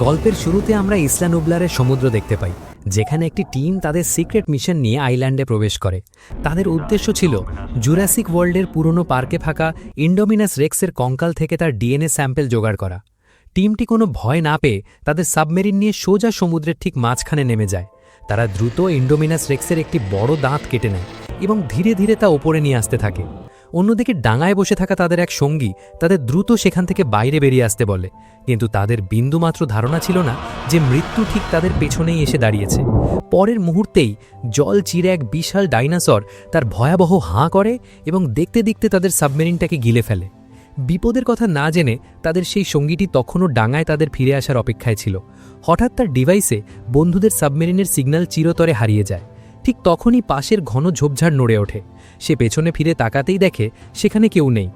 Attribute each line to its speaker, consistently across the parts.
Speaker 1: গল্পের শুরুতে আমরা ইসলা নুবলারের সমুদ্র দেখতে পাই, যেখানে একটি টিম তাদের সিক্রেট মিশন নিয়ে আইল্যান্ডে প্রবেশ করে। তাদের উদ্দেশ্য ছিল জুরাসিক ওয়ার্ল্ডের পুরনো পার্কে থাকা ইন্ডোমিনাস রেক্সের কঙ্কাল থেকে তার ডিএনএ স্যাম্পল জোগাড় করা। টিমটি কোনো ভয় না পেয়ে তাদের সাবমেরিন নিয়ে সোজা সমুদ্রের ঠিক মাঝখানে নেমে যায়। তারা দ্রুত ইন্ডোমিনাস রেক্সের একটি বড় দাঁত কেটে নেয় এবং ধীরে ধীরে তা ওপরে নিয়ে আসতে থাকে। অন্যদিকে ডাঙায় বসে থাকা তাদের এক সঙ্গী তাদের দ্রুত সেখান থেকে বাইরে বেরিয়ে আসতে বলে, কিন্তু তাদের বিন্দুমাত্র ধারণা ছিল না যে মৃত্যু ঠিক তাদের পেছনেই এসে দাঁড়িয়েছে। পরের মুহূর্তেই জল চিরে এক বিশাল ডাইনোসর তার ভয়াবহ হাঁ করে এবং দেখতে দেখতে তাদের সাবমেরিনটাকে গিলে ফেলে। বিপদের কথা না জেনে তাদের সেই সঙ্গীটি তখনও ডাঙায় তাদের ফিরে আসার অপেক্ষায় ছিল। হঠাৎ তার ডিভাইসে বন্ধুদের সাবমেরিনের সিগন্যাল চিরতরে হারিয়ে যায়। ঠিক তখনই পাশের ঘন ঝোপঝাড় নড়ে ওঠে। সে পেছনে ফিরে তাকাতেই দেখে সেখানে কেউ নেই।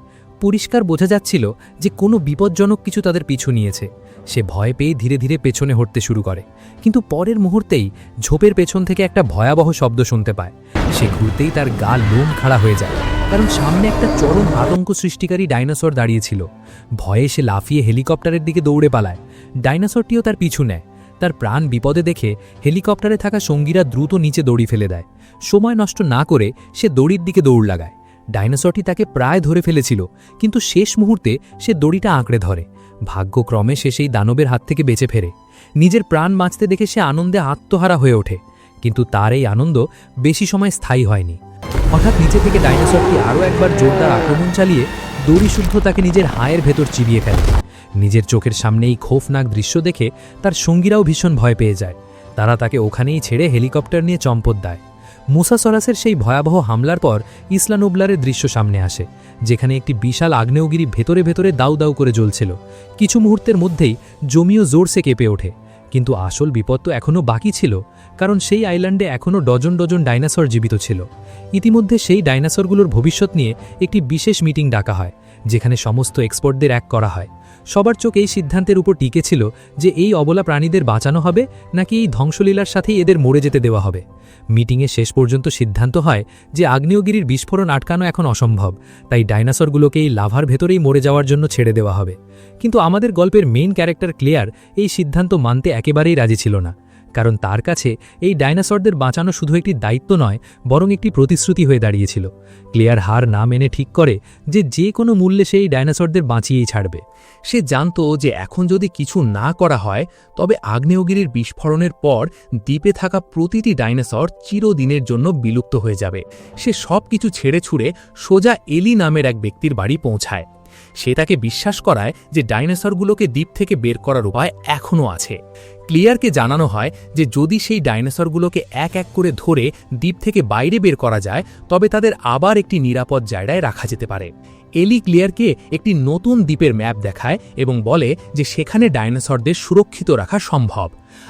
Speaker 1: পরিষ্কার বোঝা যাচ্ছিল যে কোনো বিপজ্জনক কিছু তাদের পিছু নিয়েছে। সে ভয় পেয়ে ধীরে ধীরে পেছনে হটতে শুরু করে, কিন্তু পরের মুহূর্তেই ঝোপের পেছন থেকে একটা ভয়াবহ শব্দ শুনতে পায়। সে ঘুরতেই তার গা লোম খাড়া হয়ে যায়, কারণ সামনে একটা চরম আতঙ্ক সৃষ্টিকারী ডাইনোসর দাঁড়িয়েছিল। ভয়ে সে লাফিয়ে হেলিকপ্টারের দিকে দৌড়ে পালায়। ডাইনোসরটিও তার পিছু নেয়। তার প্রাণ বিপদে দেখে হেলিকপ্টারে থাকা সঙ্গীরা দ্রুত নিচে দড়ি ফেলে দেয়। সময় নষ্ট না করে সে দড়ির দিকে দৌড় লাগায়। ডাইনোসরটি তাকে প্রায় ধরে ফেলেছিল, কিন্তু শেষ মুহূর্তে সে দড়িটা আঁকড়ে ধরে। ভাগ্যক্রমে সে সেই দানবের হাত থেকে বেঁচে ফেরে। নিজের প্রাণ বাঁচতে দেখে সে আনন্দে আত্মহারা হয়ে ওঠে, কিন্তু তার এই আনন্দ বেশি সময় স্থায়ী হয়নি। হঠাৎ নিচে থেকে ডাইনোসরটি আরও একবার জোরদার আক্রমণ চালিয়ে দড়িশুদ্ধ তাকে নিজের হায়ের ভেতর চিবিয়ে ফেলে। নিজের চোখের সামনে এই খৌফনাক দৃশ্য দেখে তার সঙ্গীরাও ভীষণ ভয় পেয়ে যায়। তারা তাকে ওখানেই ছেড়ে হেলিকপ্টার নিয়ে চম্পট দেয়। মুসাসরাসের সেই ভয়াবহ হামলার পর ইসলা নুবলারের দৃশ্য সামনে আসে, যেখানে একটি বিশাল আগ্নেয়গিরি ভেতরে ভেতরে দাউ দাউ করে জ্বলছিল। কিছু মুহূর্তের মধ্যেই জমিও জোরসে কেঁপে ওঠে। কিন্তু আসল বিপদ তো এখনও বাকি ছিল, কারণ সেই আইল্যান্ডে এখনও ডজন ডজন ডাইনোসর জীবিত ছিল। ইতিমধ্যে সেই ডাইনোসরগুলোর ভবিষ্যৎ নিয়ে একটি বিশেষ মিটিং ডাকা হয়, যেখানে সমস্ত এক্সপার্টদের এক করা হয়। সবার চোখ এই সিদ্ধান্তের উপর টিকে ছিল যে এই অবলা প্রাণীদের বাঁচানো হবে নাকি এই ধ্বংসলীলার সাথেই এদের মরে যেতে দেওয়া হবে। মিটিংয়ে শেষ পর্যন্ত সিদ্ধান্ত হয় যে আগ্নেয়গিরির বিস্ফোরণ আটকানো এখন অসম্ভব, তাই ডাইনোসরগুলোকে এই লাভার ভেতরেই মরে যাওয়ার জন্য ছেড়ে দেওয়া হবে। কিন্তু আমাদের গল্পের মেইন ক্যারেক্টার ক্লেয়ার এই সিদ্ধান্ত মানতে একেবারেই রাজি ছিল না, কারণ তার কাছে এই ডাইনোসরদের বাঁচানো শুধু একটি দায়িত্ব নয়, বরং একটি প্রতিশ্রুতি হয়ে দাঁড়িয়েছিল। ক্লেয়ার হার না মেনে ঠিক করে যে কোনো মূল্যে সে এই ডাইনোসরদের বাঁচিয়েই ছাড়বে।
Speaker 2: সে জানত যে এখন যদি কিছু না করা হয় তবে আগ্নেয়গিরির বিস্ফোরণের পর দ্বীপে থাকা প্রতিটি ডাইনোসর চিরদিনের জন্য বিলুপ্ত হয়ে যাবে। সে সব কিছু ছেড়ে ছুড়ে সোজা এলি নামের এক ব্যক্তির বাড়ি পৌঁছায়। সে তাকে বিশ্বাস করায় যে ডাইনোসরগুলোকে দ্বীপ থেকে বের করার উপায় এখনও আছে। ক্লিয়ারকে জানানো হয় যে যদি সেই ডাইনোসরগুলোকে এক এক করে ধরে দ্বীপ থেকে বাইরে বের করা যায় তবে তাদের আবার একটি নিরাপদ জায়গায় রাখা যেতে পারে। এলি ক্লিয়ারকে একটি নতুন দ্বীপের ম্যাপ দেখায় এবং বলে যে সেখানে ডাইনোসরদের সুরক্ষিত রাখা সম্ভব,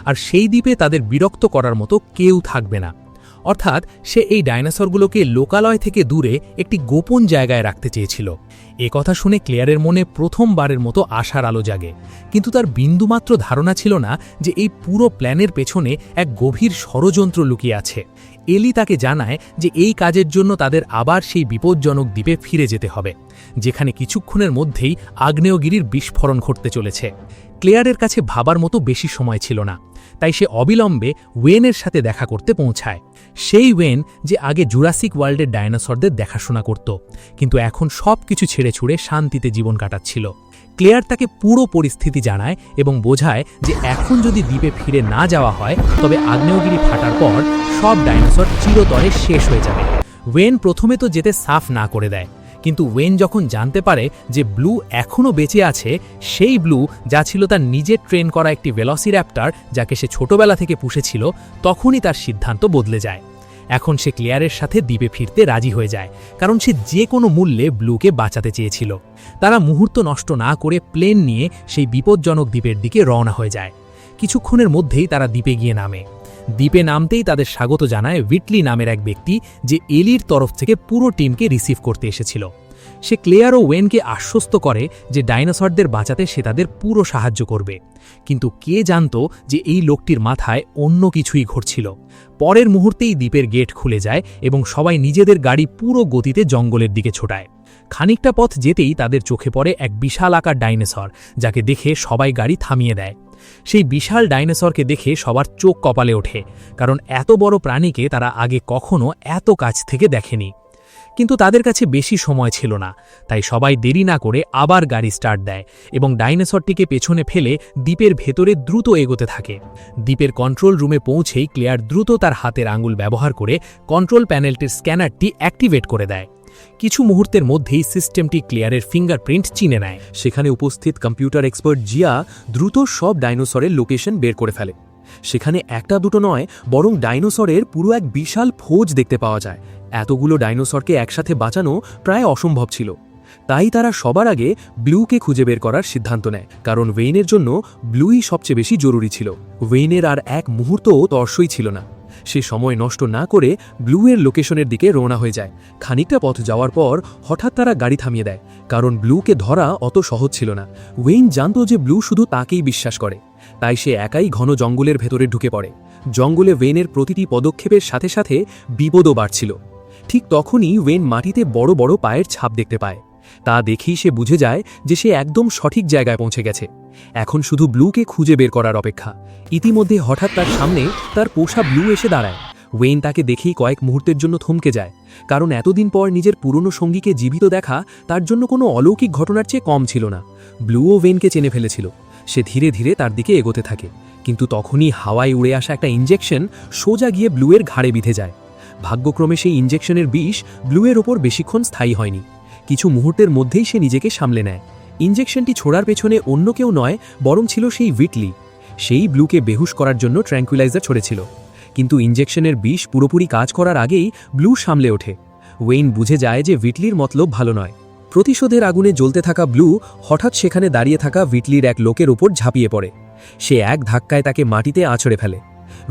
Speaker 2: আর সেই দ্বীপে তাদের বিরক্ত করার মতো কেউ থাকবে না। অর্থাৎ সে এই ডাইনোসরগুলোকে লোকালয় থেকে দূরে একটি গোপন জায়গায় রাখতে চেয়েছিল। কথা শুনে ক্লেয়ারের মনে প্রথমবারের মতো আশার আলো জাগে, কিন্তু তার বিন্দুমাত্র ধারণা ছিল না যে এই পুরো প্ল্যানের পেছনে এক গভীর ষড়যন্ত্র লুকিয়ে আছে। এলি তাকে জানায় যে এই কাজের জন্য তাদের আবার সেই বিপজ্জনক দ্বীপে ফিরে যেতে হবে, যেখানে কিছুক্ষণের মধ্যেই আগ্নেয়গিরির বিস্ফোরণ ঘটতে চলেছে। ক্লেয়ারের কাছে ভাবার মতো বেশি সময় ছিল না, তাই সে অবিলম্বে ওয়েনের সাথে দেখা করতে পৌঁছায়। সেই ওয়েন যে আগে জুরাসিক ওয়ার্ল্ডের ডাইনোসরদের দেখাশোনা করত, কিন্তু এখন সব কিছু ছেড়ে ছুড়ে শান্তিতে জীবন কাটাচ্ছিল। ক্লেয়ার তাকে পুরো পরিস্থিতি জানায় এবং বোঝায় যে এখন যদি দ্বীপে ফিরে না যাওয়া হয় তবে আগ্নেয়গিরি ফাটার পর সব ডাইনোসর চিরতরে শেষ হয়ে যাবে। ওয়েন প্রথমে তো যেতে সাফ না করে দেয়, কিন্তু ওয়েন যখন জানতে পারে যে ব্লু এখনও বেঁচে আছে, সেই ব্লু যা ছিল তার নিজের ট্রেন করা একটি ভেলোসির্যাপ্টর যাকে সে ছোটবেলা থেকে পুষেছিল, তখনই তার সিদ্ধান্ত বদলে যায়। এখন সে ক্লেয়ারের সাথে দ্বীপে ফিরতে রাজি হয়ে যায়, কারণ সে যে কোনো মূল্যে ব্লুকে বাঁচাতে চেয়েছিল। তারা মুহূর্ত নষ্ট না করে প্লেন নিয়ে সেই বিপজ্জনক দ্বীপের দিকে রওনা হয়ে যায়। কিছুক্ষণের মধ্যেই তারা দ্বীপে গিয়ে নামে। দ্বীপে নামতেই তাদের স্বাগত জানায় উইটলি নামের এক ব্যক্তি, যে এলির তরফ থেকে পুরো টিমকে রিসিভ করতে এসেছিল। সে ক্লেয়ার ও ওয়েনকে আশ্বস্ত করে যে ডাইনোসরদের বাঁচাতে সে তাদের পুরো সাহায্য করবে, কিন্তু কে জানত যে এই লোকটির মাথায় অন্য কিছুই ঘটছিল। পরের মুহূর্তেই দ্বীপের গেট খুলে যায় এবং সবাই নিজেদের গাড়ি পুরো গতিতে জঙ্গলের দিকে ছোটায়। খানিকটা পথ যেতেই তাদের চোখে পড়ে এক বিশাল আকার ডাইনোসর, যাকে দেখে সবাই গাড়ি থামিয়ে দেয়। সেই বিশাল ডাইনোসরকে দেখে সবার চোখ কপালে ওঠে, কারণ এত বড় প্রাণীকে তারা আগে কখনো এত কাছ থেকে দেখেনি। কিন্তু তাদের কাছে বেশি সময় ছিল না, তাই সবাই দেরি না করে আবার গাড়ি স্টার্ট দেয় এবং ডাইনোসরটিকে পেছনে ফেলে দ্বীপের ভেতরে দ্রুত এগোতে থাকে। দ্বীপের কন্ট্রোল রুমে পৌঁছেই ক্লেয়ার দ্রুত তার হাতের আঙুল ব্যবহার করে কন্ট্রোল প্যানেলটির স্ক্যানারটি অ্যাক্টিভেট করে দেয়। কিছু মুহূর্তের মধ্যেই সিস্টেমটি ক্লেয়ারের ফিঙ্গারপ্রিন্ট চিনে নেয়।
Speaker 3: সেখানে উপস্থিত কম্পিউটার এক্সপার্ট জিয়া দ্রুত সব ডাইনোসরের লোকেশন বের করে ফেলে। সেখানে একটা দুটো নয়, বরং ডাইনোসরের পুরো এক বিশাল ফৌজ দেখতে পাওয়া যায়। এতগুলো ডাইনোসরকে একসাথে বাঁচানো প্রায় অসম্ভব ছিল। তাই তারা সবার আগে ব্লুকে খুঁজে বের করার সিদ্ধান্ত নেয়, কারণ ওয়েনের জন্য ব্লুই সবচেয়ে বেশি জরুরি ছিল। ওয়েনের আর এক মুহূর্তও তর্সই ছিল না। সে সময় নষ্ট না করে ব্লুয়ের লোকেশনের দিকে রওনা হয়ে যায়। খানিকটা পথ যাওয়ার পর হঠাৎ তারা গাড়ি থামিয়ে দেয়, কারণ ব্লুকে ধরা অত সহজ ছিল না। ওয়েন জানত যে ব্লু শুধু তাকেই বিশ্বাস করে, তাই সে একাই ঘন জঙ্গলের ভেতরে ঢুকে পড়ে। জঙ্গলে ওয়েনের প্রতিটি পদক্ষেপের সাথে সাথে বিপদও বাড়ছিল। ঠিক তখনই ওয়েন মাটিতে বড় বড় পায়ের ছাপ দেখতে পায়। তা দেখেই সে বুঝে যায় যে সে একদম সঠিক জায়গায় পৌঁছে গেছে। এখন শুধু ব্লুকে খুঁজে বের করার অপেক্ষা। ইতিমধ্যে হঠাৎ তার সামনে তার পোষা ব্লু এসে দাঁড়ায়। ওয়েন তাকে দেখেই কয়েক মুহূর্তের জন্য থমকে যায়, কারণ এতদিন পর নিজের পুরনো সঙ্গীকে জীবিত দেখা তার জন্য কোনো অলৌকিক ঘটনার চেয়ে কম ছিল না। ব্লুও ওয়েনকে চেনে ফেলেছিল। সে ধীরে ধীরে তার দিকে এগোতে থাকে, কিন্তু তখনই হাওয়ায় উড়ে আসা একটা ইঞ্জেকশন সোজা গিয়ে ব্লুয়ের ঘাড়ে বিঁধে যায়। ভাগ্যক্রমে সেই ইঞ্জেকশনের বিষ ব্লুয়ের ওপর বেশিক্ষণ স্থায়ী হয়নি। কিছু মুহূর্তের মধ্যেই সে নিজেকে সামলে নেয়। ইঞ্জেকশনটি ছোড়ার পেছনে অন্য কেউ নয়, বরং ছিল সেই ভিটলি। সেই ব্লুকে বেহুশ করার জন্য ট্র্যাঙ্কুইলাইজার ছড়েছিল। কিন্তু ইঞ্জেকশনের বিষ পুরোপুরি কাজ করার আগেই ব্লু সামলে ওঠে। ওয়েন বুঝে যায় যে ভিটলির মতলব ভালো নয়। প্রতিশোধের আগুনে জ্বলতে থাকা ব্লু হঠাৎ সেখানে দাঁড়িয়ে থাকা ভিটলির এক লোকের ওপর ঝাঁপিয়ে পড়ে। সে এক ধাক্কায় তাকে মাটিতে আছড়ে ফেলে।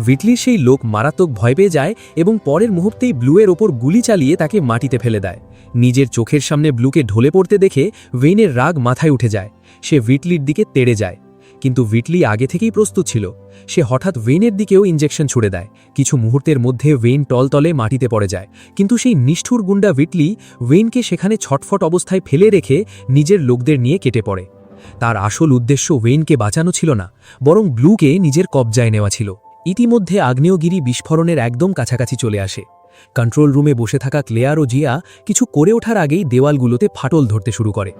Speaker 3: ভিটলির সেই লোক মারাত্মক ভয় পেয়ে যায় এবং পরের মুহূর্তেই ব্লুয়ের ওপর গুলি চালিয়ে তাকে মাটিতে ফেলে দেয়। নিজের চোখের সামনে ব্লুকে ঢলে পড়তে দেখে ওয়েনের রাগ মাথায় উঠে যায়। সে ভিটলির দিকে তেড়ে যায়, কিন্তু ভিটলি আগে থেকেই প্রস্তুত ছিল। সে হঠাৎ ওয়েনের দিকেও ইঞ্জেকশন ছুড়ে দেয়। কিছু মুহূর্তের মধ্যে ওয়েন টলতলে মাটিতে পড়ে যায়, কিন্তু সেই নিষ্ঠুর গুন্ডা ভিটলি ওয়েনকে সেখানে ছটফট অবস্থায় ফেলে রেখে নিজের লোকদের নিয়ে কেটে পড়ে। তার আসল উদ্দেশ্য ওয়েনকে বাঁচানো ছিল না, বরং ব্লুকে নিজের কবজায় নেওয়া ছিল। ইতিমধ্যে আগ্নেয়গিরি বিস্ফোরণের একদম কাছাকাছি চলে আসে। কন্ট্রোল রুমে বসে থাকা ক্লেয়ার ও জিয়া কিছু করে ওঠার আগেই দেওয়ালগুলোতে ফাটল ধরতে শুরু করে।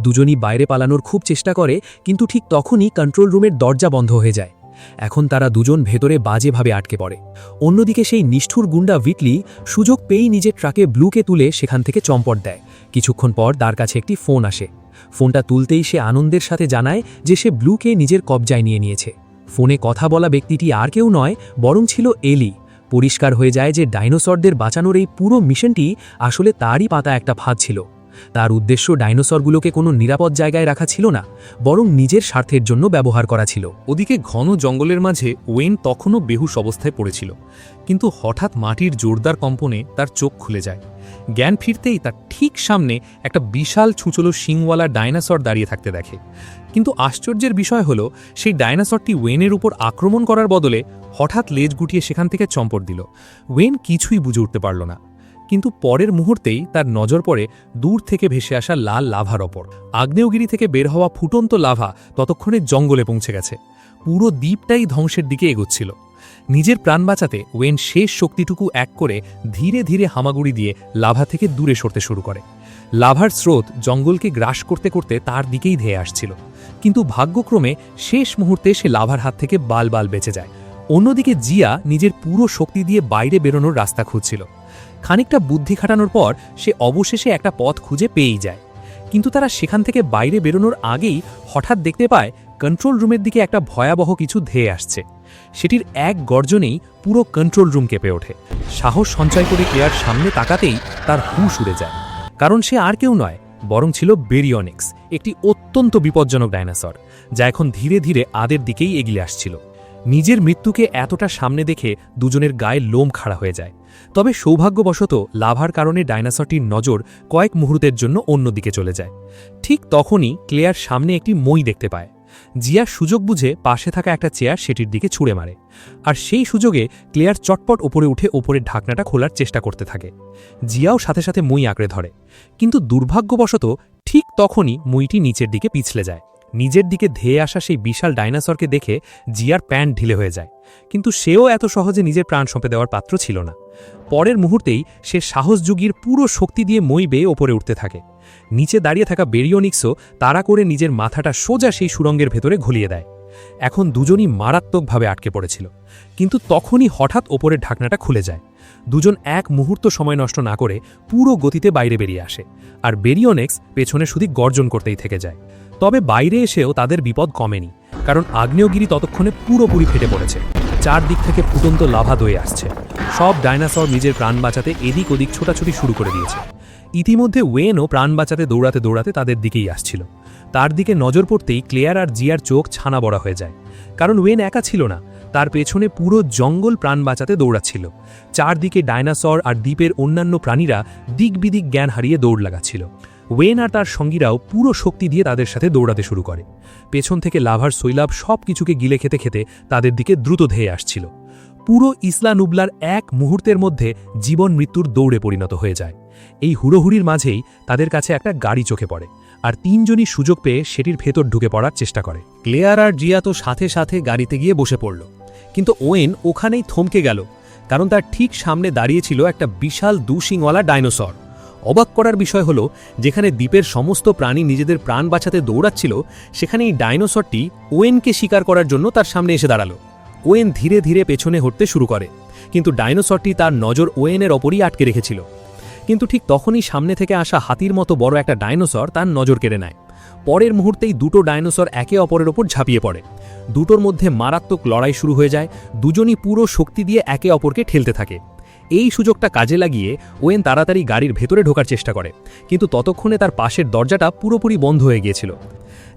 Speaker 3: দুজনই বাইরে পালানোর খুব চেষ্টা করে, কিন্তু ঠিক তখনই কন্ট্রোল রুমের দরজা বন্ধ হয়ে যায়। এখন তারা দুজন ভেতরে বাজেভাবে আটকে পড়ে। অন্যদিকে সেই নিষ্ঠুর গুন্ডা ভিটলি সুযোগ পেয়েই নিজের ট্রাকে ব্লুকে তুলে সেখান থেকে চম্পট দেয়। কিছুক্ষণ পর তার কাছে একটি ফোন আসে। ফোনটা তুলতেই সে আনন্দের সাথে জানায় যে সে ব্লুকে নিজের কবজায় নিয়ে নিয়েছে। ফোনে কথা বলা ব্যক্তিটি আর কেউ নয়, বরং ছিল এলি। পরিষ্কার হয়ে যায় যে ডাইনোসরদের বাঁচানোর এই পুরো মিশনটি আসলে তারই পাতা একটা ফাঁদ ছিল। তার উদ্দেশ্য ডাইনোসরগুলোকে কোনো নিরাপদ জায়গায় রাখা ছিল না, বরং নিজের স্বার্থের জন্য ব্যবহার করা ছিল।
Speaker 2: ওদিকে ঘন জঙ্গলের মাঝে ওয়েন তখনও বেহুশ অবস্থায় পড়েছিল, কিন্তু হঠাৎ মাটির জোরদার কম্পনে তার চোখ খুলে যায়। জ্ঞান ফিরতেই তার ঠিক সামনে একটা বিশাল ছুঁচলো শিংওয়ালা ডাইনোসর দাঁড়িয়ে থাকতে দেখে। কিন্তু আশ্চর্যের বিষয় হলো, সেই ডাইনোসরটি ওয়েনের উপর আক্রমণ করার বদলে হঠাৎ লেজ গুটিয়ে সেখান থেকে চম্পট দিল। ওয়েন কিছুই বুঝে উঠতে পারল না, কিন্তু পরের মুহূর্তেই তার নজর পড়ে দূর থেকে ভেসে আসা লাল লাভার ওপর। আগ্নেয়গিরি থেকে বের হওয়া ফুটন্ত লাভা ততক্ষণে জঙ্গলে পৌঁছে গেছে। পুরো দ্বীপটাই ধ্বংসের দিকে এগোচ্ছিল। নিজের প্রাণ বাঁচাতে ওয়েন শেষ শক্তিটুকু এক করে ধীরে ধীরে হামাগুড়ি দিয়ে লাভা থেকে দূরে সরতে শুরু করে। লাভার স্রোত জঙ্গলকে গ্রাস করতে করতে তার দিকেই ধেয়ে আসছিল, কিন্তু ভাগ্যক্রমে শেষ মুহূর্তে সে লাভার হাত থেকে বাল বেঁচে যায়। অন্যদিকে জিয়া নিজের পুরো শক্তি দিয়ে বাইরে বেরোনোর রাস্তা খুঁজছিল। খানিকটা বুদ্ধি খাটানোর পর সে অবশেষে একটা পথ খুঁজে পেয়েই যায়, কিন্তু তারা সেখান থেকে বাইরে বেরোনোর আগেই হঠাৎ দেখতে পায় কন্ট্রোল রুমের দিকে একটা ভয়াবহ কিছু ধেয়ে আসছে। সেটির এক গর্জনেই পুরো কন্ট্রোল রুম কেঁপে ওঠে। সাহস সঞ্চয় করে ক্লেয়ার সামনে তাকাতেই তার হুঁশ উড়ে যায়, কারণ সে আর কেউ নয়, বরং ছিল বেরিয়নিক্স, একটি অত্যন্ত বিপজ্জনক ডাইনোসর, যা এখন ধীরে ধীরে আদের দিকেই এগিয়ে আসছিল। নিজের মৃত্যুকে এতটা সামনে দেখে দুজনের গায়ে লোম খাড়া হয়ে যায়। তবে সৌভাগ্যবশত লাভার কারণে ডাইনোসরটির নজর কয়েক মুহূর্তের জন্য অন্যদিকে চলে যায়। ঠিক তখনই ক্লেয়ার সামনে একটি মই দেখতে পায়। জিয়া সুযোগ বুঝে পাশে থাকা একটা চেয়ার সেটির দিকে ছুঁড়ে মারে, আর সেই সুযোগে ক্লেয়ার চটপট ওপরে উঠে ওপরের ঢাকনাটা খোলার চেষ্টা করতে থাকে। জিয়াও সাথে সাথে মই আঁকড়ে ধরে, কিন্তু দুর্ভাগ্যবশত ঠিক তখনই মইটি নিচের দিকে পিছলে যায়। নিজের দিকে ধেয়ে আসা সেই বিশাল ডাইনোসরকে দেখে জিয়ার প্যান্ট ঢিলে হয়ে যায়, কিন্তু সেও এত সহজে নিজের প্রাণ সঁপে দেওয়ার পাত্র ছিল না। পরের মুহূর্তেই সে সাহস যুগীর পুরো শক্তি দিয়ে মই বেয়ে ওপরে উঠতে থাকে। নিচে দাঁড়িয়ে থাকা বেরিওনিক্সও তাড়া করে নিজের মাথাটা সোজা সেই সুড়ঙ্গের ভেতরে ঘুলিয়ে দেয়। এখন দুজনই মারাত্মকভাবে আটকে পড়েছিল, কিন্তু তখনই হঠাৎ ওপরের ঢাকনাটা খুলে যায়। দুজন এক মুহূর্ত সময় নষ্ট না করে পুরো গতিতে বাইরে বেরিয়ে আসে, আর বেরিওনিক্স পেছনে শুধু গর্জন করতেই থেকে যায়। তবে বাইরে এসেও তাদের বিপদ কমেনি, কারণ আগ্নেয়গিরি ততক্ষণে পুরোপুরি ফেটে পড়েছে। চারদিক থেকে ফুটন্ত লাভা দয়ে আসছে। সব ডাইনোসর নিজের প্রাণ বাঁচাতে এদিক ওদিক ছোটাছুটি শুরু করে দিয়েছে। ইতিমধ্যে ওয়েনও প্রাণ বাঁচাতে দৌড়াতে দৌড়াতে তাদের দিকেই আসছিল। তার দিকে নজর পড়তেই ক্লেয়ার আর জিয়ার চোখ ছানা বড়া হয়ে যায়, কারণ ওয়েন একা ছিল না, তার পেছনে পুরো জঙ্গল প্রাণ বাঁচাতে দৌড়াচ্ছিল। চারদিকে ডাইনোসর আর দ্বীপের অন্যান্য প্রাণীরা দিক বিদিক জ্ঞান হারিয়ে দৌড় লাগাচ্ছিল। ওয়েন আর তার সঙ্গীরাও পুরো শক্তি দিয়ে তাদের সাথে দৌড়াতে শুরু করে। পেছন থেকে লাভার শৈলাভ সব কিছুকে গিলে খেতে খেতে তাদের দিকে দ্রুত ধেয়ে আসছিল। পুরো ইসলা নুবলার এক মুহূর্তের মধ্যে জীবন মৃত্যুর দৌড়ে পরিণত হয়ে যায়। এই হুড়োহুড়ির মাঝেই তাদের কাছে একটা গাড়ি চোখে পড়ে, আর তিনজনই সুযোগ পেয়ে সেটির ভেতর ঢুকে পড়ার চেষ্টা করে।
Speaker 1: ক্লেয়ার আর জিয়া তো সাথে সাথে গাড়িতে গিয়ে বসে পড়ল, কিন্তু ওয়েন ওখানেই থমকে গেল, কারণ তার ঠিক সামনে দাঁড়িয়েছিল একটা বিশাল দুশিংওয়ালা ডাইনোসর। অবাক করার বিষয় হলো, যেখানে দ্বীপের সমস্ত প্রাণী নিজেদের প্রাণ বাঁচাতে দৌড়াচ্ছিল, সেখানে এই ডাইনোসরটি ওয়েনকে শিকার করার জন্য তার সামনে এসে দাঁড়ালো। ওয়েন ধীরে ধীরে পেছনে হটতে শুরু করে, কিন্তু ডাইনোসরটি তার নজর ওয়েনের ওপরই আটকে রেখেছিল। কিন্তু ঠিক তখনই সামনে থেকে আসা হাতির মতো বড় একটা ডাইনোসর তার নজর কেড়ে নেয়। পরের মুহূর্তেই দুটো ডাইনোসর একে অপরের ওপর ঝাঁপিয়ে পড়ে। দুটোর মধ্যে মারাত্মক লড়াই শুরু হয়ে যায়। দুজনই পুরো শক্তি দিয়ে একে অপরকে ঠেলতে থাকে। এই সুযোগটা কাজে লাগিয়ে ওয়েন তাড়াতাড়ি গাড়ির ভেতরে ঢোকার চেষ্টা করে, কিন্তু ততক্ষণে তার পাশের দরজাটা পুরোপুরি বন্ধ হয়ে গিয়েছিল।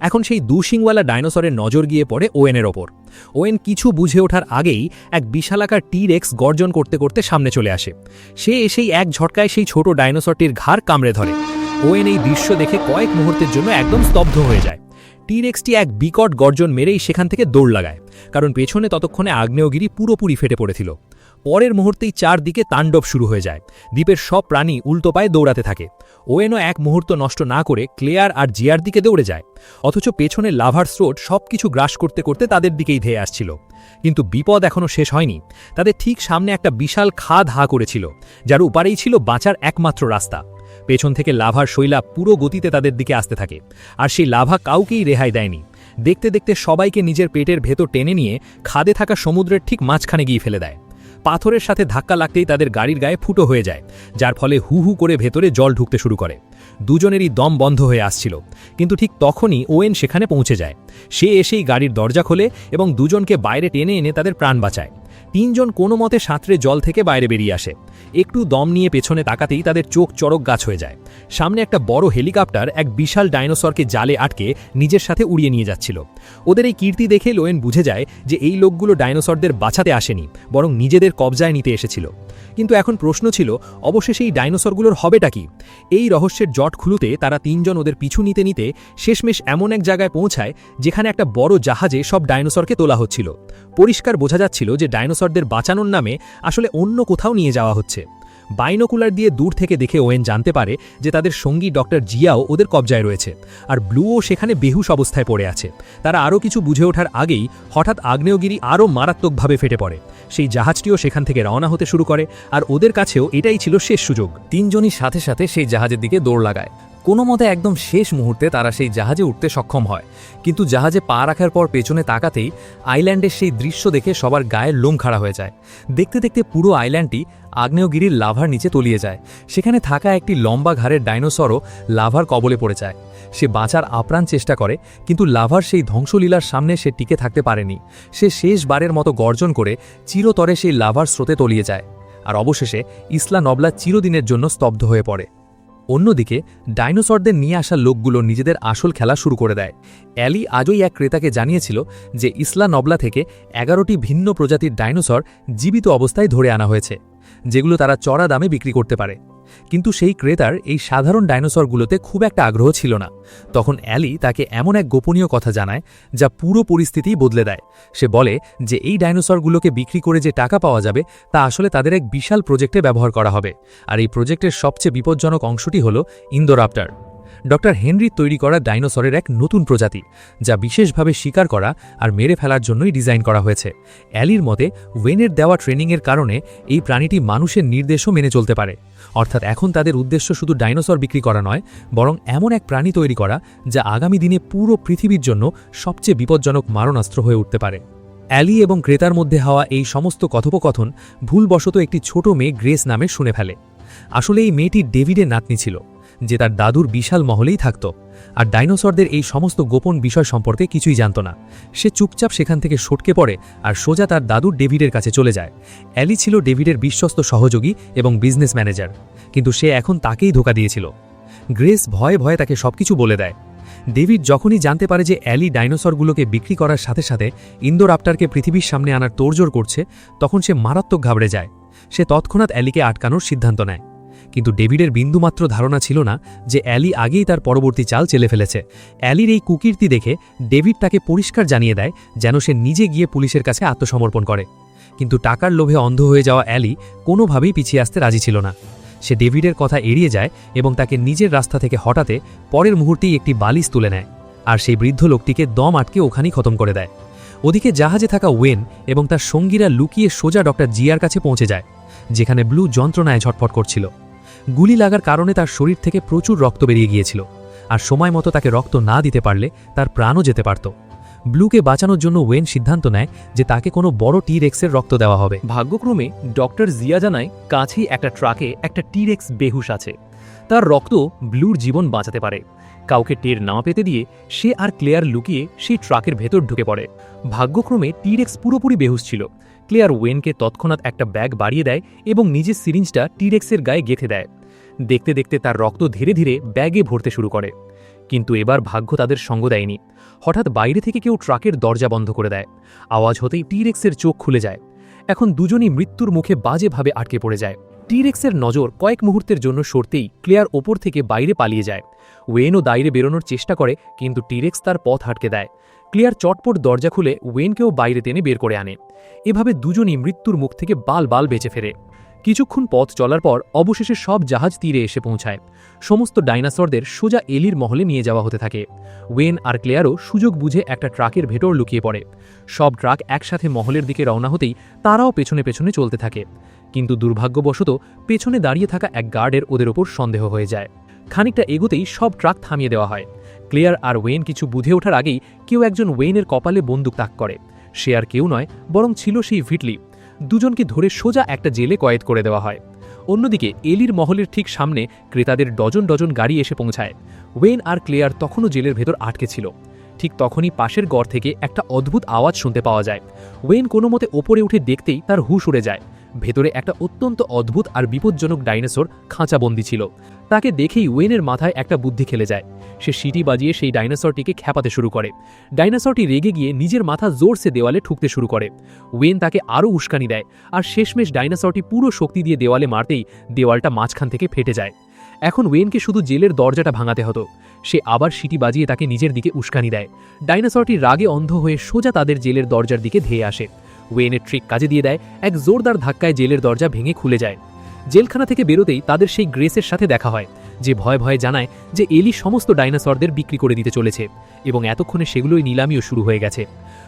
Speaker 1: এখন সেই দুশিংওয়ালা ডাইনোসরের নজর গিয়ে পড়ে ওয়েনের ওপর। ওয়েন কিছু বুঝে ওঠার আগেই এক বিশালাকার টি-রেক্স গর্জন করতে করতে সামনে চলে আসে। সে এসেই এক ঝটকায় সেই ছোট ডাইনোসরটির ঘাড় কামড়ে ধরে। ওয়েন এই দৃশ্য দেখে কয়েক মুহূর্তের জন্য একদম স্তব্ধ হয়ে যায়। টি-রেক্সটি এক বিকট গর্জন মেরেই সেখান থেকে দৌড় লাগায়, কারণ পেছনে ততক্ষণে আগ্নেয়গিরি পুরোপুরি ফেটে পড়েছিল। পরের মুহূর্তেই চারদিকে তাণ্ডব শুরু হয়ে যায়। দ্বীপের সব প্রাণী উল্টো পায়ে দৌড়াতে থাকে। ওয়েনও এক মুহূর্ত নষ্ট না করে ক্লেয়ার আর জিয়ার দিকে দৌড়ে যায়, অথচ পেছনে লাভার স্রোত সবকিছু গ্রাস করতে করতে তাদের দিকেই ধেয়ে আসছিল। কিন্তু বিপদ এখনও শেষ হয়নি। তাদের ঠিক সামনে একটা বিশাল খাদ হা করেছিল, যার উপারেই ছিল বাঁচার একমাত্র রাস্তা। পেছন থেকে লাভার শৈলাভ পুরো গতিতে তাদের দিকে আসতে থাকে, আর সেই লাভা কাউকেই রেহাই দেয়নি। দেখতে দেখতে সবাইকে নিজের পেটের ভেতর টেনে নিয়ে খাদে থাকা সমুদ্রের ঠিক মাঝখানে গিয়ে ফেলে দেয়। পাথরের সাথে ধাক্কা লাগতেই তাদের গাড়ির গায়ে ফুটো হয়ে যায়, যার ফলে হু হু করে ভেতরে জল ঢুকতে শুরু করে। দুজনেরই দম বন্ধ হয়ে আসছিল, কিন্তু ঠিক তখনই ওয়েন সেখানে পৌঁছে যায়। সে এসেই গাড়ির দরজা খোলে এবং দুজনকে বাইরে টেনে এনে তাদের প্রাণ বাঁচায়। তিনজন কোনো মতে সাঁতরে জল থেকে বাইরে বেরিয়ে আসে। একটু দম নিয়ে পেছনে তাকাতেই তাদের চোখ চড়ক গাছ হয়ে যায়। সামনে একটা বড় হেলিকপ্টার এক বিশাল ডাইনোসরকে জালে আটকে নিজের সাথে উড়িয়ে নিয়ে যাচ্ছিল। ওদের এই কীর্তি দেখে লোয়েন বুঝে যায় যে এই লোকগুলো ডাইনোসরদের বাঁচাতে আসেনি, বরং নিজেদের কবজায় নিতে এসেছিল। কিন্তু এখন প্রশ্ন ছিল, অবশেষে এই ডাইনোসরগুলোর হবেটা কি? এই রহস্যের জট খুলুতে তারা তিনজন ওদের পিছু নিতে নিতে শেষমেশ এমন এক জায়গায় পৌঁছায় যেখানে একটা বড় জাহাজে সব ডাইনোসরকে তোলা হচ্ছিল। পরিষ্কার বোঝা যাচ্ছিল যে ডাইনোসরদের বাঁচানোর নামে আসলে অন্য কোথাও নিয়ে যাওয়া হচ্ছে। বাইনোকুলার দিয়ে দূর থেকে দেখে ওয়েন জানতে পারে যে তাদের সঙ্গী ডক্টর জিয়াও ওদের কবজায় রয়েছে, আর ব্লুও সেখানে বেহুশ অবস্থায় পড়ে আছে। তারা আরও কিছু বুঝে ওঠার আগেই হঠাৎ আগ্নেয়গিরি আরও মারাত্মকভাবে ফেটে পড়ে। সেই জাহাজটিও সেখান থেকে রওনা হতে শুরু করে, আর ওদের কাছেও এটাই ছিল শেষ সুযোগ।
Speaker 2: তিনজনই সাথে সাথে সেই জাহাজের দিকে দৌড় লাগায়। কোনো মতে একদম শেষ মুহূর্তে তারা সেই জাহাজে উঠতে সক্ষম হয়, কিন্তু জাহাজে পা রাখার পর পেছনে তাকাতেই আইল্যান্ডের সেই দৃশ্য দেখে সবার গায়ের লোম খাড়া হয়ে যায়। দেখতে দেখতে পুরো আইল্যান্ডটি আগ্নেয়গিরির লাভার নিচে তলিয়ে যায়। সেখানে থাকা একটি লম্বা ঘাড়ের ডাইনোসরও লাভার কবলে পড়ে যায়। সে বাঁচার আপ্রাণ চেষ্টা করে, কিন্তু লাভার সেই ধ্বংসলীলার সামনে সে টিকে থাকতে পারেনি। সে শেষবারের মতো গর্জন করে চিরতরে সেই লাভার স্রোতে তলিয়ে যায়, আর অবশেষে ইসলা নবলা চিরদিনের জন্য স্তব্ধ হয়ে পড়ে। অন্যদিকে ডাইনোসরদের নিয়ে আসা লোকগুলো নিজেদের আসল খেলা শুরু করে দেয়। অ্যালি আজই এক ক্রেতাকে জানিয়েছিল যে ইসলা নবলা থেকে 11টি ভিন্ন প্রজাতির ডাইনোসর জীবিত অবস্থায় ধরে আনা হয়েছে, যেগুলো তারা চড়া দামে বিক্রি করতে পারে। কিন্তু সেই ক্রেতার এই সাধারণ ডাইনোসরগুলোতে খুব একটা আগ্রহ ছিল না। তখন অ্যালি তাকে এমন এক গোপনীয় কথা জানায় যা পুরো পরিস্থিতিই বদলে দেয়। সে বলে যে এই ডাইনোসরগুলোকে বিক্রি করে যে টাকা পাওয়া যাবে তা আসলে তাদের এক বিশাল প্রজেক্টে ব্যবহার করা হবে, আর এই প্রজেক্টের সবচেয়ে বিপজ্জনক অংশটি হল ইন্দোরাপ্টর, ডক্টর হেনরির তৈরি করা ডাইনোসরের এক নতুন প্রজাতি, যা বিশেষভাবে শিকার করা আর মেরে ফেলার জন্যই ডিজাইন করা হয়েছে। অ্যালির মতে ওয়েনের দেওয়া ট্রেনিংয়ের কারণে এই প্রাণীটি মানুষের নির্দেশও মেনে চলতে পারে। অর্থাৎ এখন তাদের উদ্দেশ্য শুধু ডাইনোসর বিক্রি করা নয়, বরং এমন এক প্রাণী তৈরি করা যা আগামী দিনে পুরো পৃথিবীর জন্য সবচেয়ে বিপজ্জনক মারণাস্ত্র হয়ে উঠতে পারে। অ্যালি এবং ক্রেতার মধ্যে হওয়া এই সমস্ত কথোপকথন ভুলবশত একটি ছোট মেয়ে গ্রেস নামে শুনে ফেলে। আসলে এই মেয়েটি ডেভিডের নাতনি ছিল, যে তার দাদুর বিশাল মহলেই থাকত, আর ডাইনোসরদের এই সমস্ত গোপন বিষয় সম্পর্কে কিছুই জানত না। সে চুপচাপ সেখান থেকে সটকে পড়ে আর সোজা তার দাদুর ডেভিডের কাছে চলে যায়। অ্যালি ছিল ডেভিডের বিশ্বস্ত সহযোগী এবং বিজনেস ম্যানেজার, কিন্তু সে এখন তাকেই ধোঁকা দিয়েছিল। গ্রেস ভয়ে ভয়ে তাকে সবকিছু বলে দেয়। ডেভিড যখনই জানতে পারে যে অ্যালি ডাইনোসরগুলোকে বিক্রি করার সাথে সাথে ইন্দোরাপ্টরকে পৃথিবীর সামনে আনার তোড়জোড় করছে, তখন সে মারাত্মক ঘাবড়ে যায়। সে তৎক্ষণাৎ অ্যালিকে আটকানোর সিদ্ধান্ত নেয়। কিন্তু ডেভিডের বিন্দুমাত্র ধারণা ছিল না যে অ্যালি আগেই তার পরবর্তী চাল চেলে ফেলেছে। অ্যালির এই কুকীর্তি দেখে ডেভিড তাকে পরিষ্কার জানিয়ে দেয় যেন সে নিজে গিয়ে পুলিশের কাছে আত্মসমর্পণ করে। কিন্তু টাকার লোভে অন্ধ হয়ে যাওয়া অ্যালি কোনোভাবেই পিছিয়ে আসতে রাজি ছিল না। সে ডেভিডের কথা এড়িয়ে যায় এবং তাকে নিজের রাস্তা থেকে হটাতে পরের মুহূর্তেই একটি বালিশ তুলে নেয়, আর সেই বৃদ্ধ লোকটিকে দম আটকে ওখানেই খতম করে দেয়। ওদিকে জাহাজে থাকা ওয়েন এবং তার সঙ্গীরা লুকিয়ে সোজা ডক্টর জিয়ার কাছে পৌঁছে যায়, যেখানে ব্লু যন্ত্রণায় ঝটফট করছিল। গুলি লাগার কারণে তার শরীর থেকে প্রচুর রক্ত বেরিয়ে গিয়েছিল, আর সময় মতো তাকে রক্ত না দিতে পারলে তার প্রাণও যেতে পারত। ব্লুকে বাঁচানোর জন্য ওয়েন সিদ্ধান্ত নেয় যে তাকে কোনো বড় টি-রেক্সের রক্ত দেওয়া হবে।
Speaker 3: ভাগ্যক্রমে ডক্টর জিয়া জানায় কাছেই একটা ট্রাকে একটা টি-রেক্স বেহুশ আছে, তার রক্ত ব্লুর জীবন বাঁচাতে পারে। কাউকে টের না পেতে দিয়ে সে আর ক্লেয়ার লুকিয়ে সেই ট্রাকের ভেতর ঢুকে পড়ে। ভাগ্যক্রমে টি-রেক্স পুরোপুরি বেহুশ ছিল। ক্লেয়ার ওয়েনকে তৎক্ষণাৎ একটা ব্যাগ বাড়িয়ে দেয় এবং নিজের সিরিঞ্জটা টি-রেক্সের গায়ে গেঁথে দেয়। দেখতে দেখতে তার রক্ত ধীরে ধীরে ব্যাগে ভরতে শুরু করে। কিন্তু এবার ভাগ্য তাদের সঙ্গ দেয়নি। হঠাৎ বাইরে থেকে কেউ ট্রাকের দরজা বন্ধ করে দেয়। আওয়াজ হতেই টি-রেক্সের চোখ খুলে যায়। এখন দুজনই মৃত্যুর মুখে বাজেভাবে আটকে পড়ে যায়। টি-রেক্সের নজর কয়েক মুহূর্তের জন্য সরতেই ক্লেয়ার ওপর থেকে বাইরে পালিয়ে যায়। ওয়েনও বাইরে বেরোনোর চেষ্টা করে, কিন্তু টি-রেক্স তার পথ আটকে দেয়। ক্লেয়ার চটপট দরজা খুলে ওয়েনকেও বাইরে টেনে বের করে আনে। এভাবে দুজনই মৃত্যুর মুখ থেকে বাল বাল বেঁচে ফেরে। কিছুক্ষণ পথ চলার পর অবশেষে সব জাহাজ তীরে এসে পৌঁছায়। সমস্ত ডাইনোসরদের সোজা এলির মহলে নিয়ে যাওয়া হতে থাকে। ওয়েন আর ক্লেয়ারও সুযোগ বুঝে একটা ট্রাকের ভেতর লুকিয়ে পড়ে। সব ট্রাক একসাথে মহলের দিকে রওনা হতেই তারাও পেছনে পেছনে চলতে থাকে। কিন্তু দুর্ভাগ্যবশত পেছনে দাঁড়িয়ে থাকা এক গার্ডের ওদের ওপর সন্দেহ হয়ে যায়। খানিকটা এগোতেই সব ট্রাক থামিয়ে দেওয়া হয়। ক্লেয়ার আর ওয়েন কিছু বুঝে ওঠার আগেই কেউ একজন ওয়েনের কপালে বন্দুক তাক করে। সে আর কেউ নয়, বরং ছিল সেই ভিটলি। দুজনকে ধরে সোজা একটা জেলে কয়েদ করে দেওয়া হয়। অন্যদিকে এলির মহলের ঠিক সামনে ক্রেতাদের ডজন ডজন গাড়ি এসে পৌঁছায়। ওয়েন আর ক্লেয়ার তখনও জেলের ভেতর আটকে ছিল। ঠিক তখনই পাশের গড় থেকে একটা অদ্ভুত আওয়াজ শুনতে পাওয়া যায়। ওয়েন কোনো মতে ওপরে উঠে দেখতেই তার হুঁশ উড়ে যায়। ভেতরে একটা অত্যন্ত অদ্ভুত আর বিপজ্জনক ডাইনোসর খাঁচাবন্দি ছিল। তাকে দেখেই ওয়েনের মাথায় একটা বুদ্ধি খেলে যায়। সে সিটি বাজিয়ে সেই ডাইনোসরটিকে খ্যাপাতে শুরু করে। ডাইনোসরটি রেগে গিয়ে নিজের মাথা জোরসে দেওয়ালে ঠুকতে শুরু করে। ওয়েন তাকে আরও উস্কানি দেয়, আর শেষমেশ ডাইনোসরটি পুরো শক্তি দিয়ে দেওয়ালে মারতেই দেওয়ালটা মাঝখান থেকে ফেটে যায়। এখন ওয়েনকে শুধু জেলের দরজাটা ভাঙাতে হতো। সে আবার সিটি বাজিয়ে তাকে নিজের দিকে উস্কানি দেয়। ডাইনোসরটি রাগে অন্ধ হয়ে সোজা তাদের জেলের দরজার দিকে ধেয়ে আসে। ওয়েনের ট্রিক কাজে দিয়ে দেয়। এক জোরদার ধাক্কায় জেলের দরজা ভেঙে খুলে যায়। জেলখানা থেকে বেরোতেই তাদের সেই গ্রেসের সাথে দেখা হয়, যে ভয়ে ভয়ে জানায় যে এলি সমস্ত ডাইনোসরদের বিক্রি করে দিতে চলেছে এবং এতক্ষণে সেগুলোই নিলামিও শুরু হয়ে গেছে।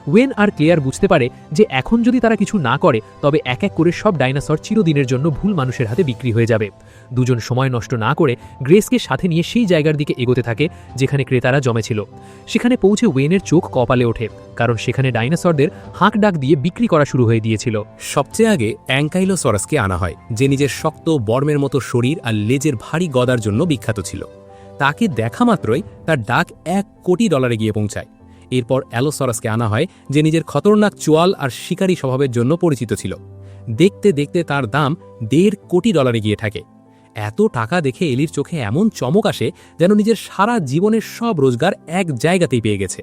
Speaker 3: ওয়েন আর ক্লেয়ার বুঝতে পারে যে এখন যদি তারা কিছু না করে তবে এক এক করে সব ডাইনোসর চিরদিনের জন্য ভুল মানুষের হাতে বিক্রি হয়ে যাবে। দুজন সময় নষ্ট না করে গ্রেসকে সাথে নিয়ে সেই জায়গার দিকে এগোতে থাকে যেখানে ক্রেতারা জমেছিল। সেখানে পৌঁছে ওয়েনের চোখ কপালে ওঠে, কারণ সেখানে ডাইনোসরদের হাঁক ডাক দিয়ে বিক্রি করা শুরু হয়ে দিয়েছিল।
Speaker 4: সবচেয়ে আগে অ্যাঙ্কাইলোসরাসকে আনা হয়, যে নিজের শক্ত বর্মের মতো শরীর আর লেজের ভারী গদার জন্য বিখ্যাত ছিল। তাকে দেখা মাত্রই তার ডাক $1 কোটি গিয়ে পৌঁছায়। এরপর অ্যালোসরাসকে আনা হয়, যে নিজের খতরনাক চোয়াল আর শিকারী স্বভাবের জন্য পরিচিত ছিল। দেখতে দেখতে তার দাম $1.5 কোটি গিয়ে থাকে। এত টাকা দেখে এলির চোখে এমন চমক আসে যেন নিজের সারা জীবনের সব রোজগার এক জায়গাতেই পেয়ে গেছে।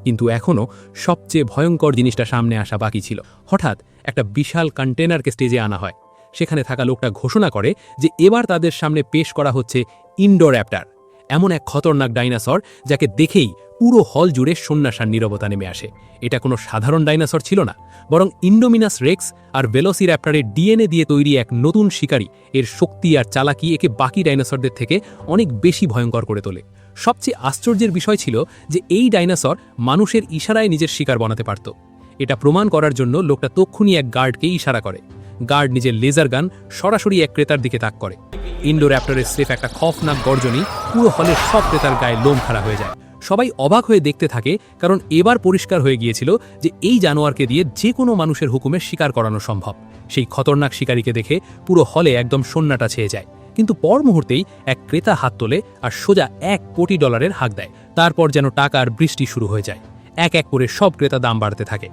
Speaker 4: কিন্তু এখনও সবচেয়ে ভয়ঙ্কর জিনিসটা সামনে আসা বাকি ছিল। হঠাৎ একটা বিশাল কন্টেনারকে স্টেজে আনা হয়। সেখানে থাকা লোকটা ঘোষণা করে যে এবার তাদের সামনে পেশ করা হচ্ছে ইন্ডোর‍্যাপ্টর, এমন এক খতরনাক ডাইনোসর যাকে দেখেই পুরো হল জুড়ে সন্ন্যাসার নীরবতা নেমে আসে। এটা কোনো সাধারণ ডাইনোসর ছিল না, বরং ইন্ডোমিনাস রেক্স আর ভেলোসির‍্যাপ্টরের ডিএনএ দিয়ে তৈরি এক নতুন শিকারী। এর শক্তি আর চালাকি একে বাকি ডাইনোসরদের থেকে অনেক বেশি ভয়ঙ্কর করে তোলে। সবচেয়ে আশ্চর্যের বিষয় ছিল যে এই ডাইনোসর মানুষের ইশারায় নিজের শিকার বানাতে পারত। এটা প্রমাণ করার জন্য লোকটা তক্ষুনি এক গার্ডকে ইশারা করে। গার্ড নিজের লেজার গান সরাসরি এক ক্রেতার দিকে তাক করে। ইন্ডোর‍্যাপ্টরের স্রেফ একটা খফনাক গর্জনই পুরো হলের সব ক্রেতার গায়ে লোম খাড়া হয়ে যায়। সবাই অবাক হয়ে দেখতে থাকে, কারণ এবার পরিষ্কার হয়ে গিয়েছিল যে এই জানোয়ারকে দিয়ে যে কোনো মানুষের হুকুমে শিকার করানো সম্ভব। সেই খতরনাক শিকারীকে দেখে পুরো হলে একদম সন্নাটা ছেয়ে যায়। কিন্তু পর মুহূর্তেই এক ক্রেতা হাত তোলে আর সোজা $1 কোটি হাঁক দেয়। তারপর যেন টাকার বৃষ্টি শুরু হয়ে যায়। এক এক করে সব ক্রেতা দাম বাড়তে থাকে।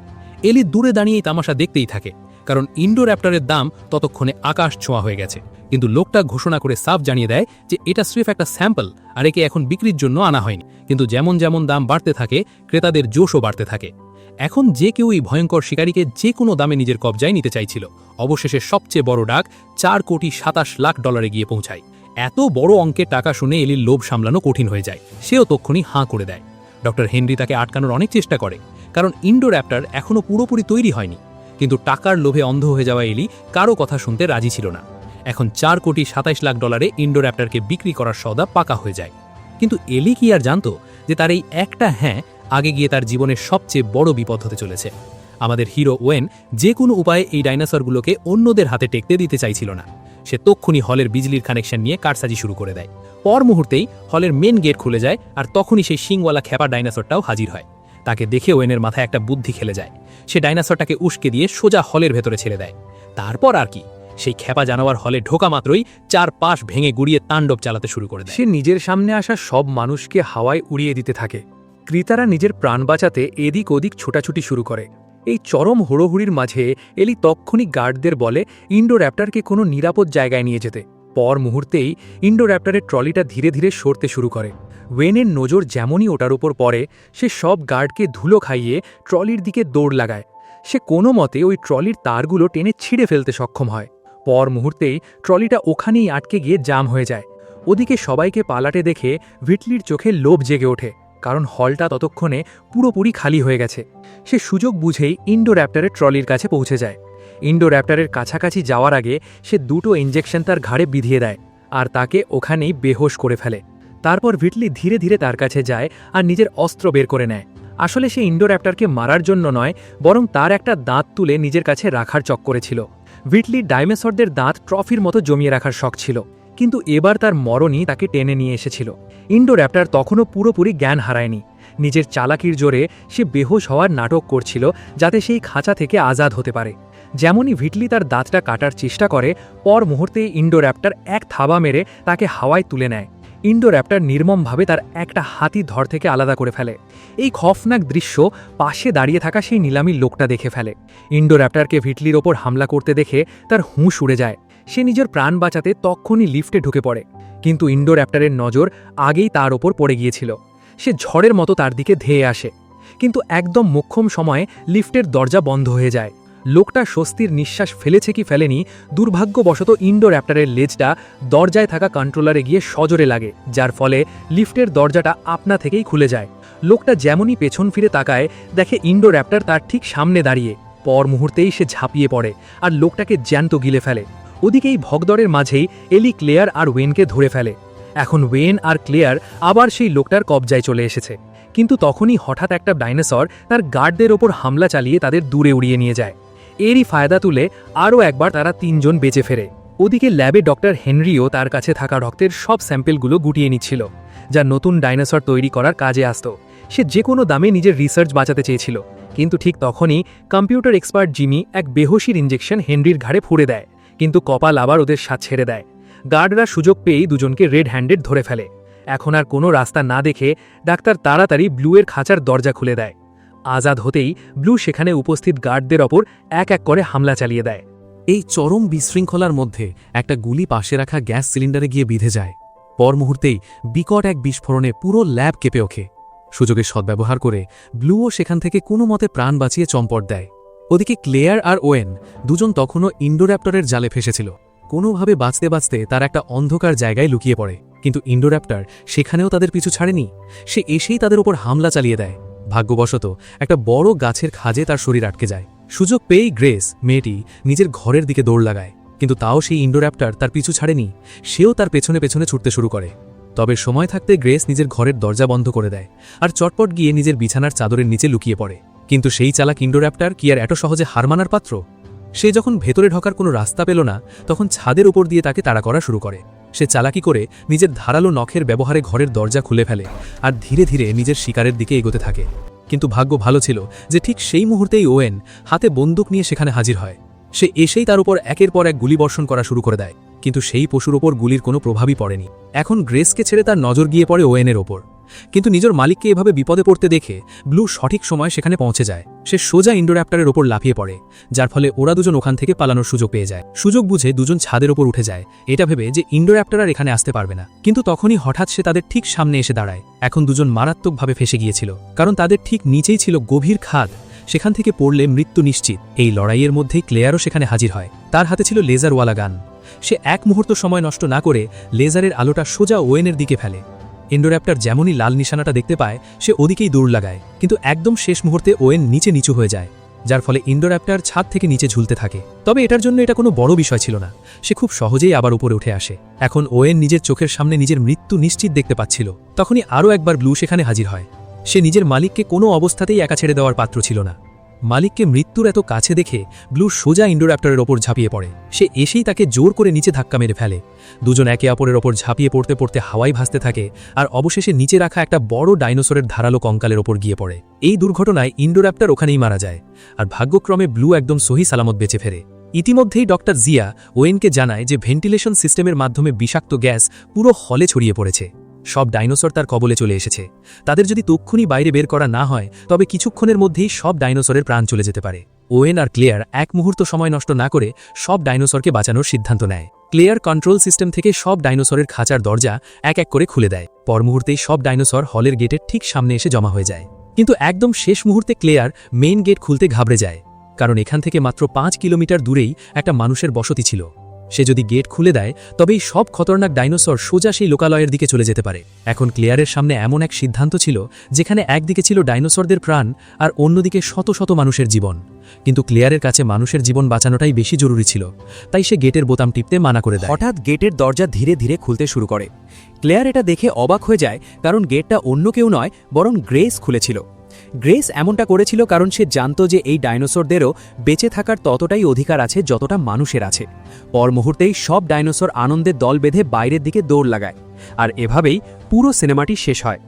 Speaker 4: এলি দূরে দাঁড়িয়েই তামাশা দেখতেই থাকে, কারণ ইন্ডোর‍্যাপ্টরের দাম ততক্ষণে আকাশ ছোঁয়া হয়ে গেছে। কিন্তু লোকটা ঘোষণা করে সাফ জানিয়ে দেয় যে এটা স্রেফ একটা স্যাম্পল, আর একে এখন বিক্রির জন্য আনা হয়নি। কিন্তু যেমন যেমন দাম বাড়তে থাকে, ক্রেতাদের জোশও বাড়তে থাকে। এখন যে কেউ এই ভয়ঙ্কর শিকারীকে যে কোনো দামে নিজের কবজায় নিতে চাইছিল। অবশেষে সবচেয়ে বড় ডাক $4,27,00,000 গিয়ে পৌঁছায়। এত বড় অঙ্কের টাকা শুনে এলির লোভ সামলানো কঠিন হয়ে যায়। সেও তক্ষুনি হাঁ করে দেয়। ডক্টর হেনরি তাকে আটকানোর অনেক চেষ্টা করে, কারণ ইন্ডোর‍্যাপ্টর এখনও পুরোপুরি তৈরি হয়নি। কিন্তু টাকার লোভে অন্ধ হয়ে যাওয়া এলি কারও কথা শুনতে রাজি ছিল না। এখন $4,27,00,000 ইন্ডোর‍্যাপ্টরকে বিক্রি করার সওদা পাকা হয়ে যায়। কিন্তু এলি কি আর জানত যে তার এই একটা হ্যাঁ আগে গিয়ে তার জীবনের সবচেয়ে বড় বিপদ হতে চলেছে। আমাদের হিরো ওয়েন যে কোনো উপায়ে এই ডাইনোসরগুলোকে অন্যদের হাতে টেকতে দিতে চাইছিল না। সে তক্ষুনি হলের বিজলির কানেকশন নিয়ে কারসাজি শুরু করে দেয়। পর মুহূর্তেই হলের মেন গেট খুলে যায়, আর তখনই সেই শিংওয়ালা খেপা ডাইনোসরটাও হাজির হয়। তাকে দেখে ওয়েনের মাথায় একটা বুদ্ধি খেলে যায়। সে ডাইনোসরটাকে উস্কে দিয়ে সোজা হলের ভেতরে ছেড়ে দেয়। তারপর আর কি, সেই খেপা জানোয়ার হলে ঢোকা মাত্রই চারপাশ ভেঙে গুড়িয়ে তাণ্ডব চালাতে শুরু করে দেয়।
Speaker 2: সে নিজের সামনে আসা সব মানুষকে হাওয়ায় উড়িয়ে দিতে থাকে। ক্রেতারা নিজের প্রাণ বাঁচাতে এদিক ওদিক ছোটাছুটি শুরু করে। এই চরম হুড়োহুড়ির মাঝে এলি তক্ষুনি গার্ডদের বলে ইন্ডোর‍্যাপ্টরকে কোনো নিরাপদ জায়গায় নিয়ে যেতে। পর মুহূর্তেই ইন্ডোর‍্যাপ্টরের ট্রলিটা ধীরে ধীরে সরতে শুরু করে। ওয়েনের নজর যেমনই ওটার উপর পড়ে, সে সব গার্ডকে ধুলো খাইয়ে ট্রলির দিকে দৌড় লাগায়। সে কোনো মতে ওই ট্রলির তারগুলো টেনে ছিঁড়ে ফেলতে সক্ষম হয়। পর মুহূর্তেই ট্রলিটা ওখানেই আটকে গিয়ে জাম হয়ে যায়। ওদিকে সবাইকে পালাটে দেখে ভিটলির চোখে লোভ জেগে ওঠে, কারণ হলটা ততক্ষণে পুরোপুরি খালি হয়ে গেছে। সে সুযোগ বুঝেই ইন্ডোর‍্যাপ্টরের ট্রলির কাছে পৌঁছে যায়। ইন্ডোর‍্যাপ্টরের কাছাকাছি যাওয়ার আগে সে 2টো ইঞ্জেকশন তার ঘাড়ে বিধিয়ে দেয়, আর তাকে ওখানেই বেহোশ করে ফেলে। তারপর ভিটলি ধীরে ধীরে তার কাছে যায় আর নিজের অস্ত্র বের করে নেয়। আসলে সে ইন্ডোর‍্যাপ্টরকে মারার জন্য নয়, বরং তার একটা দাঁত তুলে নিজের কাছে রাখার চক্করে ছিল। ভিটলির ডাইনোসরদের দাঁত ট্রফির মতো জমিয়ে রাখার শখ ছিল, কিন্তু এবার তার মরণই তাকে টেনে নিয়ে এসেছিল। ইন্ডোর‍্যাপ্টর তখনও পুরোপুরি জ্ঞান হারায়নি। নিজের চালাকির জোরে সে বেহোশ হওয়ার নাটক করছিল, যাতে সেই খাঁচা থেকে আজাদ হতে পারে। যেমনই ভিটলি তার দাঁতটা কাটার চেষ্টা করে, পর মুহূর্তে ইন্ডোর‍্যাপ্টর এক থাবা মেরে তাকে হাওয়ায় তুলে নেয়। ইন্ডোর‍্যাপ্টর নির্মমভাবে তার একটা হাতি ধর থেকে আলাদা করে ফেলে। এই খফনাক দৃশ্য পাশে দাঁড়িয়ে থাকা সেই নিলামির লোকটা দেখে ফেলে। ইন্ডোর‍্যাপ্টরকে ভিটলির ওপর হামলা করতে দেখে তার হুঁশ উড়ে যায়। সে নিজের প্রাণ বাঁচাতে তক্ষুনি লিফটে ঢুকে পড়ে, কিন্তু ইন্ডোর‍্যাপ্টরের নজর আগেই তার ওপর পড়ে গিয়েছিল। সে ঝড়ের মতো তার দিকে ধেয়ে আসে, কিন্তু একদম মোক্ষম সময়ে লিফটের দরজা বন্ধ হয়ে যায়। লোকটা স্বস্তির নিঃশ্বাস ফেলেছে কি ফেলেনি, দুর্ভাগ্যবশত ইন্ডোর‍্যাপ্টরের লেজটা দরজায় থাকা কন্ট্রোলারে গিয়ে সজোরে লাগে, যার ফলে লিফটের দরজাটা আপনা থেকেই খুলে যায়। লোকটা যেমনই পেছন ফিরে তাকায়, দেখে ইন্ডোর‍্যাপ্টর তার ঠিক সামনে দাঁড়িয়ে। পর মুহূর্তেই সে ঝাঁপিয়ে পড়ে আর লোকটাকে জ্যান্ত গিলে ফেলে। ওদিকে এই ভগদড়ের মাঝেই এলি ক্লেয়ার আর ওয়েনকে ধরে ফেলে। এখন ওয়েন আর ক্লেয়ার আবার সেই লোকটার কবজায় চলে এসেছে, কিন্তু তখনই হঠাৎ একটা ডাইনোসর তার গার্ডদের ওপর হামলা চালিয়ে তাদের দূরে উড়িয়ে নিয়ে যায়। এরই ফায়দা তুলে আরও একবার তারা 3 জন বেঁচে ফেরে। ওদিকে ল্যাবে ডক্টর হেনরিও তার কাছে থাকা রক্তের সব স্যাম্পেলগুলো গুটিয়ে নিচ্ছিল, যা নতুন ডাইনোসর তৈরি করার কাজে আসত। সে যে কোনো দামে নিজের রিসার্চ বাঁচাতে চেয়েছিল, কিন্তু ঠিক তখনই কম্পিউটার এক্সপার্ট জিমি এক বেহোশির ইঞ্জেকশন হেনরির ঘাড়ে ফুঁড়ে দেয়, কিন্তু কপাল আবার ওদের সাথ ছেড়ে দেয়। গার্ডরা সুযোগ পেয়েই দুজনকে রেড হ্যান্ডেড ধরে ফেলে। এখন আর কোনো রাস্তা না দেখে ডাক্তার তাড়াতাড়ি ব্লুয়ের খাঁচার দরজা খুলে দেয়। আজাদ হতেই ব্লু সেখানে উপস্থিত গার্ডদের ওপর এক এক করে হামলা চালিয়ে দেয়।
Speaker 3: এই চরম বিশৃঙ্খলার মধ্যে একটা গুলি পাশে রাখা গ্যাস সিলিন্ডারে গিয়ে বিঁধে যায়। পর মুহূর্তেই বিকট এক বিস্ফোরণে পুরো ল্যাব কেঁপে ওঠে। সুযোগের সদ্ব্যবহার করে ব্লুও সেখান থেকে কোনো মতে প্রাণ বাঁচিয়ে চম্পট দেয়। ওদিকে ক্লেয়ার আর ওয়েন দুজন তখনও ইন্ডোর্যাপ্টরের জালে ফেসেছিল। কোনোভাবে বাঁচতে বাঁচতে তার একটা অন্ধকার জায়গায় লুকিয়ে পড়ে, কিন্তু ইন্ডোর্যাপ্টর সেখানেও তাদের পিছু ছাড়েনি। সে এসেই তাদের উপর হামলা চালিয়ে দেয়। ভাগ্যবশত একটা বড় গাছের খাঁজে তার শরীর আটকে যায়। সুযোগ পেয়েই গ্রেস মেয়েটি নিজের ঘরের দিকে দৌড় লাগায়, কিন্তু তাও সেই ইন্ডোর্যাপ্টর তার পিছু ছাড়েনি। সেও তার পেছনে পেছনে ছুটতে শুরু করে। তবে সময় থাকতে গ্রেস নিজের ঘরের দরজা বন্ধ করে দেয় আর চটপট গিয়ে নিজের বিছানার চাদরের নিচে লুকিয়ে পড়ে। কিন্তু সেই চালাক ইন্ডোর্যাপ্টর কি আর এত সহজে হার মানার পাত্র? সে যখন ভেতরে ঢোকার কোনো রাস্তা পেল না, তখন ছাদের উপর দিয়ে তাকে তাড়া করা শুরু করে। সে চালাকি করে নিজের ধারালো নখের ব্যবহারে ঘরের দরজা খুলে ফেলে আর ধীরে ধীরে নিজের শিকারের দিকে এগোতে থাকে। কিন্তু ভাগ্য ভালো ছিল যে ঠিক সেই মুহূর্তেই ওয়েন হাতে বন্দুক নিয়ে সেখানে হাজির হয়। সে এসেই তার উপর একের পর এক গুলিবর্ষণ করা শুরু করে দেয়, কিন্তু সেই পশুর ওপর গুলির কোনো প্রভাবই পড়েনি। এখন গ্রেসকে ছেড়ে তার নজর গিয়ে পড়ে ওয়েনের ওপর। কিন্তু নিজের মালিককে এভাবে বিপদে পড়তে দেখে ব্লু সঠিক সময় সেখানে পৌঁছে যায়। সে সোজা ইন্ডোর্যাপ্টরের ওপর লাফিয়ে পড়ে, যার ফলে ওরা দুজন ওখান থেকে পালানোর সুযোগ পেয়ে যায়। সুযোগ বুঝে দুজন ছাদের ওপর উঠে যায়, এটা ভেবে যে ইন্ডোর্যাপ্টর আর এখানে আসতে পারবে না। কিন্তু তখনই হঠাৎ সে তাদের ঠিক সামনে এসে দাঁড়ায়। এখন দুজন মারাত্মকভাবে ফেসে গিয়েছিল, কারণ তাদের ঠিক নিচেই ছিল গভীর খাদ। সেখান থেকে পড়লে মৃত্যু নিশ্চিত। এই লড়াইয়ের মধ্যেই ক্লেয়ারও সেখানে হাজির হয়। তার হাতে ছিল লেজারওয়ালা গান। সে এক মুহূর্ত সময় নষ্ট না করে লেজারের আলোটা সোজা ওয়েনের দিকে ফেলে। ইন্ডোর্যাপ্টর যেমনই লাল নিশানাটা দেখতে পায়, সে ওদিকেই দৌড় লাগায়। কিন্তু একদম শেষ মুহূর্তে ওয়েন নিচু হয়ে যায়, যার ফলে ইন্ডোর্যাপ্টর ছাদ থেকে নিচে ঝুলতে থাকে। তবে এটার জন্য এটা কোনো বড় বিষয় ছিল না। সে খুব সহজেই আবার উপরে উঠে আসে। এখন ওয়েন নিজের চোখের সামনে নিজের মৃত্যু নিশ্চিত দেখতে পাচ্ছিল। তখনই আরও একবার ব্লু সেখানে হাজির হয়। সে নিজের মালিককে কোনো অবস্থাতেই একা ছেড়ে দেওয়ার পাত্র ছিল না। মালিককে মৃত্যুর এত কাছে দেখে ব্লু সোজা ইন্ডোর্যাপ্টরের ওপর ঝাঁপিয়ে পড়ে। সে এসেই তাকে জোর করে নিচে ধাক্কা মেরে ফেলে। দুজন একে অপরের ওপর ঝাঁপিয়ে পড়তে পড়তে হাওয়ায় ভাসতে থাকে আর অবশেষে নিচে রাখা একটা বড় ডাইনোসরের ধারালো কঙ্কালের ওপর গিয়ে পড়ে। এই দুর্ঘটনায় ইন্ডোর্যাপ্টর ওখানেই মারা যায় আর ভাগ্যক্রমে ব্লু একদম সহি সালামত বেঁচে ফেরে। ইতিমধ্যেই ডক্টর জিয়া ওয়েনকে জানায় যে ভেন্টিলেশন সিস্টেমের মাধ্যমে বিষাক্ত গ্যাস পুরো হলে ছড়িয়ে পড়েছে। সব ডাইনোসর তার কবলে চলে এসেছে। তাদের যদি তক্ষুনি বাইরে বের করা না হয়, তবে কিছুক্ষণের মধ্যেই সব ডাইনোসরের প্রাণ চলে যেতে পারে। ওয়েন আর ক্লেয়ার এক মুহূর্ত সময় নষ্ট না করে সব ডাইনোসরকে বাঁচানোর সিদ্ধান্ত নেয়। ক্লেয়ার কন্ট্রোল সিস্টেম থেকে সব ডাইনোসরের খাঁচার দরজা এক এক করে খুলে দেয়। পর মুহূর্তেই সব ডাইনোসর হলের গেটের ঠিক সামনে এসে জমা হয়ে যায়। কিন্তু একদম শেষ মুহূর্তে ক্লেয়ার মেইন গেট খুলতে ঘাবড়ে যায়, কারণ এখান থেকে মাত্র 5 কিলোমিটার দূরেই একটা মানুষের বসতি ছিল। সে যদি গেট খুলে দেয়, তবেই সব খতরনাক ডাইনোসর সোজা সেই লোকালয়ের দিকে চলে যেতে পারে। এখন ক্লেয়ারের সামনে এমন এক সিদ্ধান্ত ছিল, যেখানে একদিকে ছিল ডাইনোসরদের প্রাণ আর অন্যদিকে শত শত মানুষের জীবন। কিন্তু ক্লেয়ারের কাছে মানুষের জীবন বাঁচানোটাই বেশি জরুরি ছিল, তাই সে গেটের বোতাম টিপতে মানা করে দেয়।
Speaker 5: হঠাৎ গেটের দরজা ধীরে ধীরে খুলতে শুরু করে। ক্লেয়ার এটা দেখে অবাক হয়ে যায়, কারণ গেটটা অন্য কেউ নয়, বরং গ্রেস খুলেছিল। গ্রেস এমনটা করেছিল কারণ সে জানত যে এই ডাইনোসরদেরও বেঁচে থাকার ততটাই অধিকার আছে যতটা মানুষের আছে। পর মুহূর্তেই সব ডাইনোসর আনন্দের দল বেঁধে বাইরের দিকে দৌড় লাগায়, আর এভাবেই পুরো সিনেমাটি শেষ হয়।